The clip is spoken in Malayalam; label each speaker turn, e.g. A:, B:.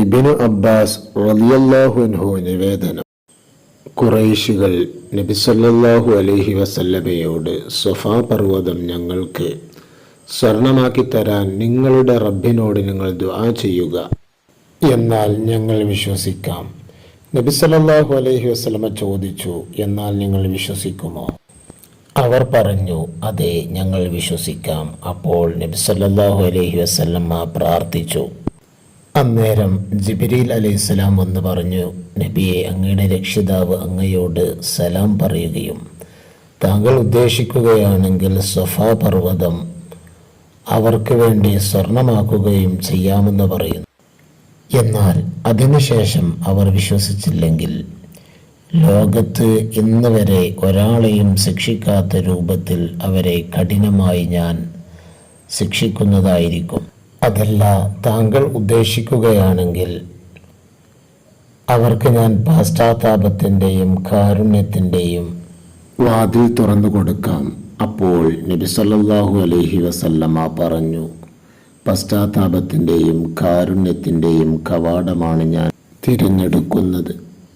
A: ഇബ്നു അബ്ബാസ് റളിയല്ലാഹു അൻഹു നിവേദനം. ഖുറൈശികൾ നബി സല്ലല്ലാഹു അലൈഹി വസല്ലമയോട് സ്വഫാ പർവ്വതം ഞങ്ങൾക്ക് സ്വർണമാക്കി തരാൻ നിങ്ങളുടെ റബ്ബിനോട് നിങ്ങൾ ദുആ ചെയ്യുക, എന്നാൽ ഞങ്ങൾ വിശ്വസിക്കാം. നബി സല്ലല്ലാഹു അലൈഹി വസല്ലമ ചോദിച്ചു, എന്നാൽ നിങ്ങൾ വിശ്വസിക്കുമോ? അവർ പറഞ്ഞു, അതെ, ഞങ്ങൾ വിശ്വസിക്കാം. അപ്പോൾ നബി സല്ലല്ലാഹു അലൈഹി വസല്ലമ പ്രാർത്ഥിച്ചു. അന്നേരം ജിബ്രീൽ അലൈഹിസ്സലാം വന്ന് പറഞ്ഞു, നബിയെ, അങ്ങയുടെ രക്ഷിതാവ് അങ്ങയോട് സലാം പറയുകയും താങ്കൾ ഉദ്ദേശിക്കുകയാണെങ്കിൽ സ്വഫാ പർവ്വതം അവർക്ക് വേണ്ടി സ്വർണമാക്കുകയും ചെയ്യാമെന്ന് പറയുന്നു. എന്നാൽ അതിനുശേഷം അവർ വിശ്വസിച്ചില്ലെങ്കിൽ ലോകത്ത് ഇന്ന് വരെ ഒരാളെയും ശിക്ഷിക്കാത്ത രൂപത്തിൽ അവരെ കഠിനമായി ഞാൻ ശിക്ഷിക്കുന്നതായിരിക്കും. അതല്ല, താങ്കൾ ഉദ്ദേശിക്കുകയാണെങ്കിൽ അവർക്ക് ഞാൻ പശ്ചാത്താപത്തിൻ്റെയും കാരുണ്യത്തിൻ്റെയും വാതിൽ തുറന്നു കൊടുക്കാം. അപ്പോൾ നബി സല്ലല്ലാഹു അലൈഹി വസല്ലമ പറഞ്ഞു, പശ്ചാത്താപത്തിൻ്റെയും കാരുണ്യത്തിൻ്റെയും കവാടമാണ് ഞാൻ തിരഞ്ഞെടുക്കുന്നത്.